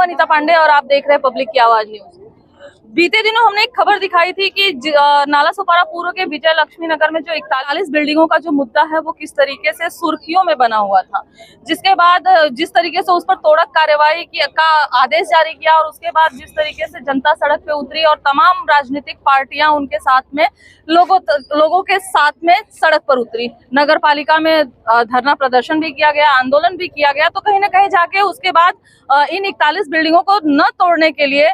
हूं अनीता पांडे और आप देख रहे हैं पब्लिक की आवाज न्यूज। बीते दिनों हमने एक खबर दिखाई थी कि नाला सोपारा पूर्व के विजय लक्ष्मी नगर में जो 41 बिल्डिंगों का जो मुद्दा है वो किस तरीके से सुर्खियों में बना हुआ था, जिसके बाद जिस तरीके से उस पर तोड़क कार्यवाही का आदेश जारी किया और उसके बाद जिस तरीके से जनता सड़क पे उतरी और तमाम राजनीतिक पार्टियां उनके साथ में लोगों के साथ में सड़क पर उतरी। नगर पालिका में धरना प्रदर्शन भी किया गया, आंदोलन भी किया गया। तो कहीं ना कहीं जाके उसके बाद इन 41 बिल्डिंगों को न तोड़ने के लिए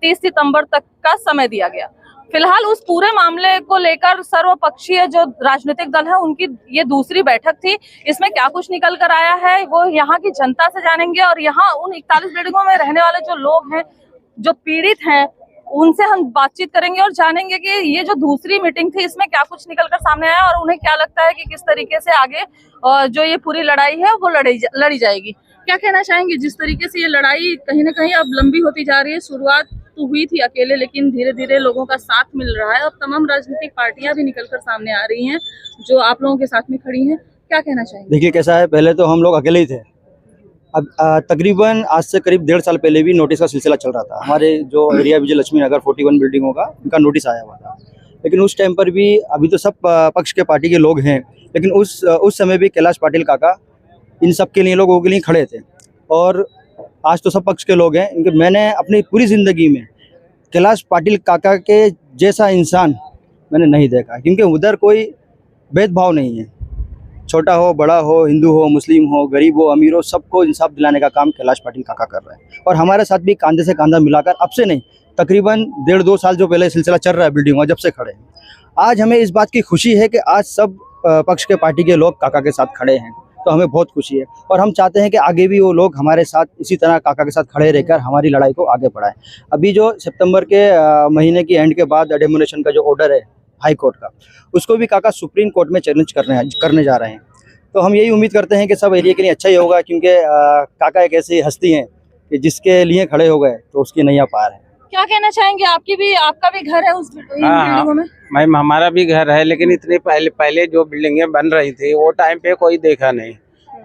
30 सितंबर तक का समय दिया गया। फिलहाल उस पूरे मामले को लेकर सर्वपक्षीय जो राजनीतिक दल है उनकी ये दूसरी बैठक थी। इसमें क्या कुछ निकल कर आया है वो यहाँ की जनता से जानेंगे और यहाँ उन 41 बिल्डिंगों में रहने वाले जो लोग हैं, जो पीड़ित हैं, उनसे हम बातचीत करेंगे और जानेंगे कि ये जो दूसरी मीटिंग थी इसमें क्या कुछ निकल कर सामने आया और उन्हें क्या लगता है कि किस तरीके से आगे जो ये पूरी लड़ाई है वो लड़ी जाएगी। क्या कहना चाहेंगे जिस तरीके से ये लड़ाई कहीं ना कहीं अब लंबी होती जा रही है? शुरुआत तो हुई थी अकेले, लेकिन धीरे धीरे लोगों का साथ मिल रहा है। अब तमाम राजनीतिक पार्टियां भी निकलकर सामने आ रही हैं जो आप लोगों के साथ में खड़ी हैं। क्या कहना चाहेंगे? देखिए कैसा है, पहले तो हम लोग अकेले ही थे। अब तकरीबन आज से करीब 1.5 साल पहले भी नोटिस का सिलसिला चल रहा था। हमारे जो एरिया विजय लक्ष्मी नगर 41 बिल्डिंगों का उनका नोटिस आया हुआ था, लेकिन उस टाइम पर भी अभी तो सब पक्ष के पार्टी के लोग हैं, लेकिन उस समय भी कैलाश पाटिल काका इन सब के लिए लोगों के लिए खड़े थे। और आज तो सब पक्ष के लोग हैं। इनके मैंने अपनी पूरी ज़िंदगी में कैलाश पाटिल काका के जैसा इंसान मैंने नहीं देखा, क्योंकि उधर कोई भेदभाव नहीं है। छोटा हो, बड़ा हो, हिंदू हो, मुस्लिम हो, गरीब हो, अमीर हो, सबको इंसाफ दिलाने का काम कैलाश पाटिल काका कर रहे हैं। और हमारे साथ भी कंधे से कंधा मिलाकर अब से नहीं, तकरीबन 1.5-2 साल जो पहले सिलसिला चल रहा है बिल्डिंग जब से खड़े हैं। आज हमें इस बात की खुशी है कि आज सब पक्ष के पार्टी के लोग काका के साथ खड़े हैं, तो हमें बहुत खुशी है। और हम चाहते हैं कि आगे भी वो लोग हमारे साथ इसी तरह काका के साथ खड़े रहकर हमारी लड़ाई को आगे बढ़ाएं। अभी जो सितंबर के महीने की एंड के बाद डेमोनेशन का जो ऑर्डर है हाई कोर्ट का, उसको भी काका सुप्रीम कोर्ट में चैलेंज करने जा रहे हैं। तो हम यही उम्मीद करते हैं कि सब एरिया के लिए अच्छा ही होगा, क्योंकि काका एक ऐसी हस्ती हैं कि जिसके लिए खड़े हो गए तो उसकी नैया पार है। क्या कहना चाहेंगे? आपका भी घर है उस बिल्डिंगों में? मैम हमारा भी घर है, लेकिन इतने पहले जो बिल्डिंगें बन रही थी वो टाइम पे कोई देखा नहीं।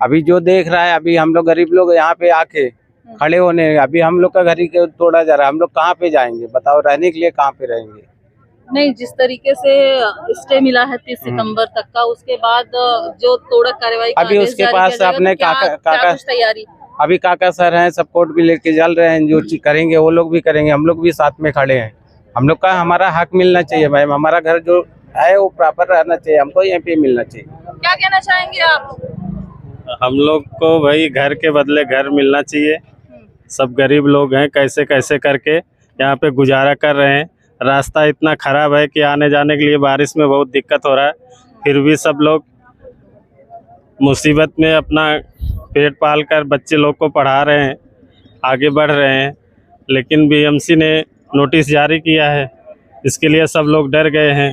अभी जो देख रहा है, अभी हम लोग गरीब लोग यहाँ पे आके खड़े होने, अभी हम लोग का घर ही तोड़ा जा रहा है। हम लोग कहाँ पे जाएंगे बताओ? रहने के लिए कहाँ पे रहेंगे? नहीं, जिस तरीके से स्टे मिला है 30 सितंबर तक का, उसके बाद जो तोड़क कार्रवाई अभी उसके पास अपने काका तैयारी, अभी काका सर हैं, सब कोर्ट भी लेके चल रहे हैं। जो करेंगे वो लोग भी करेंगे, हम लोग भी साथ में खड़े हैं। हम लोग का हमारा हक मिलना चाहिए मैम। हमारा घर जो है वो प्रॉपर रहना चाहिए, हमको यहाँ पे मिलना चाहिए। क्या कहना चाहेंगे आप? हम लोग को भाई घर के बदले घर मिलना चाहिए। सब गरीब लोग हैं, कैसे कैसे करके यहाँ पे गुजारा कर रहे हैं। रास्ता इतना खराब है कि आने जाने के लिए बारिश में बहुत दिक्कत हो रहा है, फिर भी सब लोग मुसीबत में अपना पेट पाल कर बच्चे लोग को पढ़ा रहे हैं, आगे बढ़ रहे हैं। लेकिन बीएमसी ने नोटिस जारी किया है, इसके लिए सब लोग डर गए हैं।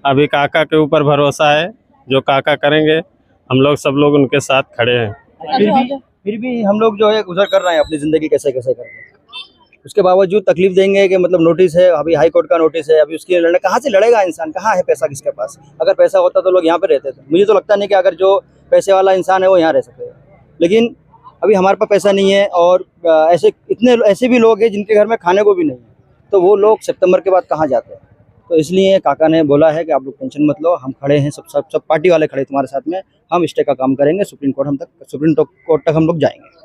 अभी काका के ऊपर भरोसा है, जो काका करेंगे हम लोग सब लोग उनके साथ खड़े हैं। फिर भी हम लोग जो है गुजर कर रहे हैं अपनी ज़िंदगी कैसे कैसे करके। उसके बावजूद तकलीफ देंगे कि मतलब नोटिस है, अभी हाई कोर्ट का नोटिस है, अभी उसके लड़ने कहाँ से लड़ेगा इंसान? कहाँ है पैसा किसके पास? अगर पैसा होता तो लोग यहाँ पे रहते थे। मुझे तो लगता नहीं कि अगर जो पैसे वाला इंसान है वो यहाँ रह सकेगा, लेकिन अभी हमारे पास पैसा नहीं है। और ऐसे भी लोग हैं जिनके घर में खाने को भी नहीं है, तो वो लोग सितंबर के बाद कहाँ जाते हैं? तो इसलिए काका ने बोला है कि आप लोग टेंशन मत लो, हम खड़े हैं, सब पार्टी वाले खड़े तुम्हारे साथ में। हम स्टे का काम करेंगे, सुप्रीम कोर्ट तक हम लोग जाएंगे।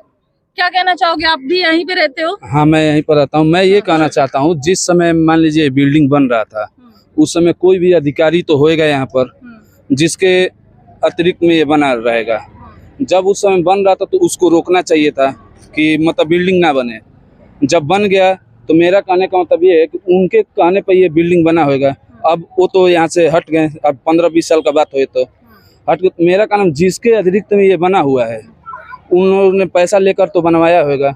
क्या कहना चाहोगे? आप भी यहीं पे रहते हो? हाँ, मैं यहीं पर रहता हूँ। मैं ये कहना चाहता हूँ, जिस समय मान लीजिए बिल्डिंग बन रहा था, उस समय कोई भी अधिकारी तो होएगा यहाँ पर जिसके अतिरिक्त में ये बना रहेगा। जब उस समय बन रहा था तो उसको रोकना चाहिए था कि मतलब बिल्डिंग ना बने। जब बन गया तो मेरा कहने का मतलब ये है कि उनके कहने पर ये बिल्डिंग बना होगा। अब वो तो यहाँ से हट गए, अब 15-20 साल का बात हुई तो हट गए। मेरा कहना जिसके अतिरिक्त में ये बना हुआ है उन्होंने पैसा लेकर तो बनवाया होगा।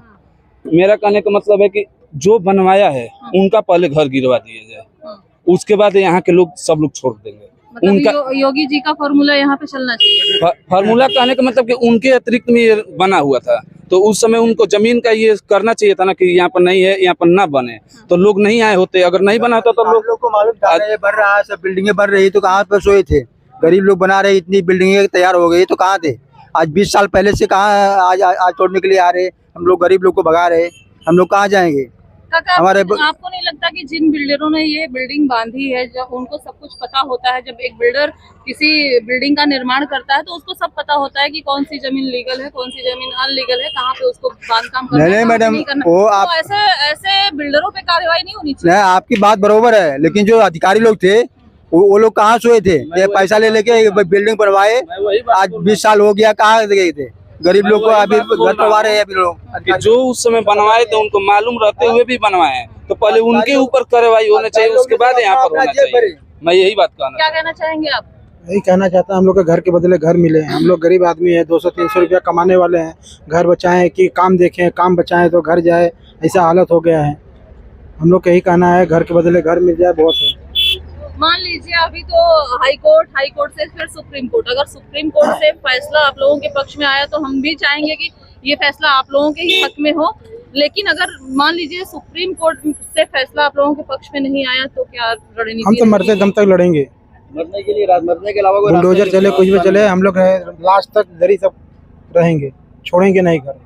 मेरा कहने का मतलब है कि जो बनवाया है उनका पहले घर गिरवा दिया जाए, उसके बाद यहाँ के लोग सब लोग छोड़ देंगे। मतलब उनका योगी जी का फॉर्मूला यहाँ पे चलना चाहिए। फार्मूला कहने का मतलब कि उनके अतिरिक्त में ये बना हुआ था, तो उस समय उनको जमीन का ये करना चाहिए था ना कि यहाँ पर नहीं है, यहाँ पर ना बने, तो लोग नहीं आए होते। अगर नहीं बना होता तो लोग को मालूम था ये बन रहा है, सब बिल्डिंगें बन रही तो कहाँ पर सोए थे? गरीब लोग बना रहे, इतनी बिल्डिंगें तैयार हो गई तो कहाँ थे? आज 20 साल पहले से कहाँ आज तोड़ने के लिए आ रहे? हम लोग गरीब लोग को भगा रहे, हम लोग कहाँ जाएंगे। काका, हमारे आपको नहीं लगता कि जिन बिल्डरों ने ये बिल्डिंग बांधी है, जब उनको सब कुछ पता होता है, जब एक बिल्डर किसी बिल्डिंग का निर्माण करता है तो उसको सब पता होता है कि कौन सी जमीन लीगल है, कौन सी जमीन अनलीगल है, कहाँ पे उसको बांधकाम करना है, नहीं कहाँ पे मैडम, नहीं करना। वो तो आप ऐसे बिल्डरों पे कार्रवाई नहीं होनी चाहिए। नहीं, आपकी बात बरोबर है, लेकिन जो अधिकारी लोग थे वो लोग कहाँ सोए थे। ये पैसा ले लेके बिल्डिंग बनवाए, आज 20 साल हो गया, कहाँ गए थे। गरीब लोग को अभी घर करवा रहे हैं अभी लोग। कि जो उस समय बनवाए थे उनको मालूम रहते हुए भी बनवाए हैं, तो पहले उनके ऊपर कार्रवाई होना चाहिए, उसके बाद यहाँ पर होना चाहिए। मैं यही बात क्या कहना चाहेंगे आप? यही कहना चाहता हूँ, हम लोग के घर के बदले घर मिले। हम लोग गरीब आदमी है, 200-300 रुपया कमाने वाले हैं। घर बचाएं कि काम देखें, काम बचाएं तो घर जाए, ऐसा हालत हो गया है। हम लोग का यही कहना है, घर के बदले घर मिल जाए बहुत है। मान लीजिए अभी तो हाई कोर्ट से फिर सुप्रीम कोर्ट, अगर सुप्रीम कोर्ट से फैसला आप लोगों के पक्ष में आया तो हम भी चाहेंगे कि ये फैसला आप लोगों के ही हक में हो। लेकिन अगर मान लीजिए सुप्रीम कोर्ट से फैसला आप लोगों के पक्ष में नहीं आया तो क्या रणनीति? हम तो मरते दम तक लड़ेंगे, मरने के लिए, मरने के अलावा कोई बुलडोजर चले, कुछ भी चले, हम लोग लास्ट तक दरी सब रहेंगे, छोड़ेंगे नहीं घर,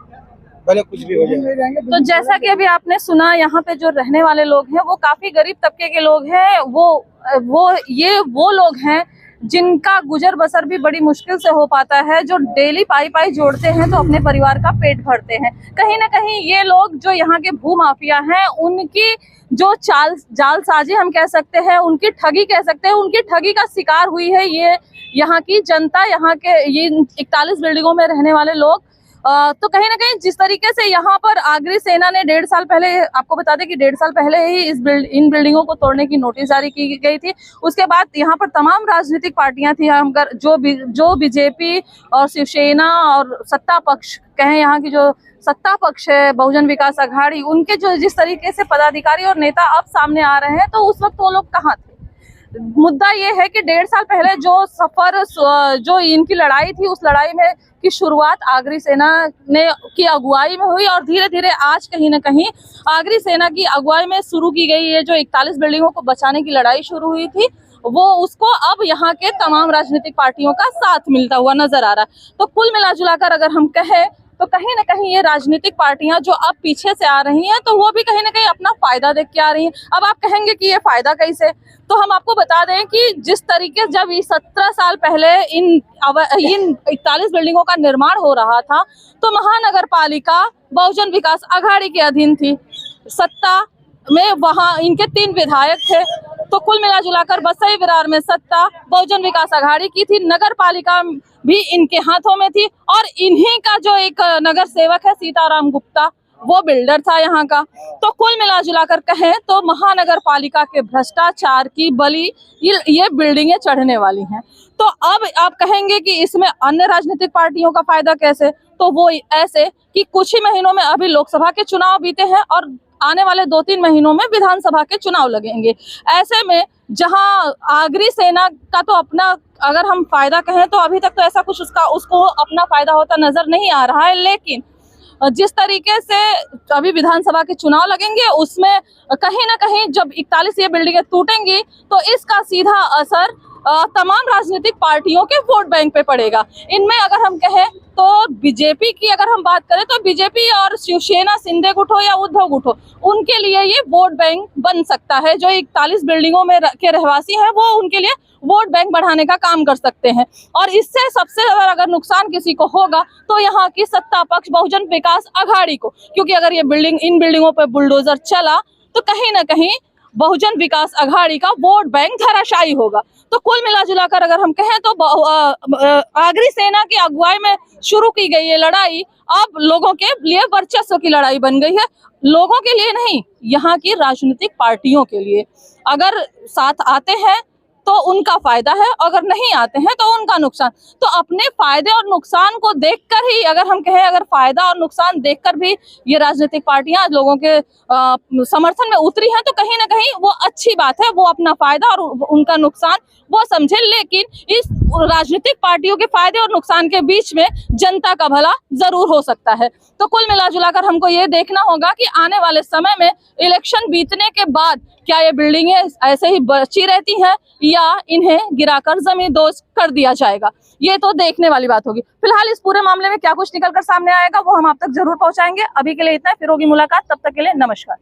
भले कुछ भी हो जाए। तो जैसा कि अभी आपने सुना, यहाँ पे जो रहने वाले लोग हैं वो काफी गरीब तबके के लोग हैं। वो लोग हैं जिनका गुजर बसर भी बड़ी मुश्किल से हो पाता है, जो डेली पाई जोड़ते हैं तो अपने परिवार का पेट भरते हैं। कहीं ना कहीं ये लोग जो यहाँ के भू माफिया हैं, उनकी जो जालसाजी हम कह सकते हैं, उनकी ठगी कह सकते हैं, उनकी ठगी का शिकार हुई है ये यहाँ की जनता, यहाँ के ये 41 बिल्डिंगों में रहने वाले लोग। तो कहीं ना कहीं जिस तरीके से यहाँ पर आगरी सेना ने 1.5 साल पहले, आपको बता दें कि 1.5 साल पहले ही इन बिल्डिंगों को तोड़ने की नोटिस जारी की गई थी। उसके बाद यहाँ पर तमाम राजनीतिक पार्टियां थी, हम जो बीजेपी और शिवसेना और सत्ता पक्ष कहें, यहाँ की जो सत्ता पक्ष है बहुजन विकास अघाड़ी, उनके जो जिस तरीके से पदाधिकारी और नेता अब सामने आ रहे हैं, तो उस वक्त वो लोग कहाँ थे। मुद्दा ये है कि 1.5 साल पहले जो इनकी लड़ाई थी, उस लड़ाई में की शुरुआत आगरी सेना ने की अगुवाई में हुई और धीरे धीरे आज कहीं ना कहीं आगरी सेना की अगुवाई में शुरू की गई है जो 41 बिल्डिंगों को बचाने की लड़ाई शुरू हुई थी, वो उसको अब यहाँ के तमाम राजनीतिक पार्टियों का साथ मिलता हुआ नजर आ रहा है। तो कुल मिलाजुलाकर अगर हम कहें तो कहीं ना कहीं ये राजनीतिक पार्टियां जो अब पीछे से आ रही हैं, तो वो भी कहीं ना कहीं अपना फायदा देख के आ रही हैं। अब आप कहेंगे कि ये फायदा कैसे, तो हम आपको बता दें कि जिस तरीके जब 17 साल पहले इन 41 बिल्डिंगों का निर्माण हो रहा था, तो महानगर पालिका बहुजन विकास अघाड़ी के अधीन थी। सत्ता में वहाँ इनके 3 विधायक थे, तो कुल मिला जुलाकर बसई विरार में सत्ता बहुजन विकास अघाड़ी की थी, नगर पालिका भी इनके हाथों में थी और इन्हीं का जो एक नगर सेवक है सीताराम गुप्ता, वो बिल्डर था यहाँ का। तो कुल मिला जुलाकर कहें तो महानगर पालिका के भ्रष्टाचार की बलि ये बिल्डिंगें चढ़ने वाली हैं। तो अब आप कहेंगे कि इसमें अन्य राजनीतिक पार्टियों का फायदा कैसे, तो वो ऐसे कि कुछ ही महीनों में अभी लोकसभा के चुनाव बीते हैं और आने वाले 2-3 महीनों में विधानसभा के चुनाव लगेंगे। ऐसे में जहां आगरी सेना का तो अपना, अगर हम फायदा कहें तो अभी तक तो ऐसा कुछ उसको अपना फायदा होता नजर नहीं आ रहा है, लेकिन जिस तरीके से अभी विधानसभा के चुनाव लगेंगे उसमें कहीं ना कहीं जब 41 ये बिल्डिंगें टूटेंगी तो इसका सीधा असर तमाम राजनीतिक पार्टियों के वोट बैंक पे पड़ेगा। इनमें अगर हम कहें तो बीजेपी की अगर हम बात करें तो बीजेपी और शिवसेना, शिंदे गुट हो या उद्धव गुट हो, उनके लिए ये वोट बैंक बन सकता है। जो 41 बिल्डिंगों में के रहवासी हैं वो उनके लिए वोट बैंक बढ़ाने का काम कर सकते हैं। और इससे सबसे ज्यादा अगर नुकसान किसी को होगा तो यहाँ की सत्ता पक्ष बहुजन विकास अघाड़ी को, क्योंकि अगर ये इन बिल्डिंगों पर बुलडोजर चला तो कहीं ना कहीं बहुजन विकास अघाड़ी का वोट बैंक धराशायी होगा। तो कुल मिलाजुलाकर अगर हम कहें तो आगरी सेना की अगुवाई में शुरू की गई ये लड़ाई अब लोगों के लिए वर्चस्व की लड़ाई बन गई है, लोगों के लिए नहीं, यहाँ की राजनीतिक पार्टियों के लिए। अगर साथ आते हैं तो उनका फायदा है, अगर नहीं आते हैं तो उनका नुकसान। तो अपने फायदे और नुकसान को देखकर ही अगर हम कहें, अगर फायदा और नुकसान देखकर भी ये राजनीतिक पार्टियां लोगों के समर्थन में उतरी हैं तो कहीं ना कहीं वो अच्छी बात है, वो अपना फायदा और उनका नुकसान वो समझे, लेकिन इस राजनीतिक पार्टियों के फायदे और नुकसान के बीच में जनता का भला जरूर हो सकता है। तो कुल मिला जुलाकर हमको ये देखना होगा कि आने वाले समय में इलेक्शन बीतने के बाद क्या ये बिल्डिंगें ऐसे ही बची रहती हैं या इन्हें गिराकर जमींदोज कर दिया जाएगा, ये तो देखने वाली बात होगी। फिलहाल इस पूरे मामले में क्या कुछ निकलकर सामने आएगा वो हम आप तक जरूर पहुंचाएंगे। अभी के लिए इतना, फिर होगी मुलाकात, तब तक के लिए नमस्कार।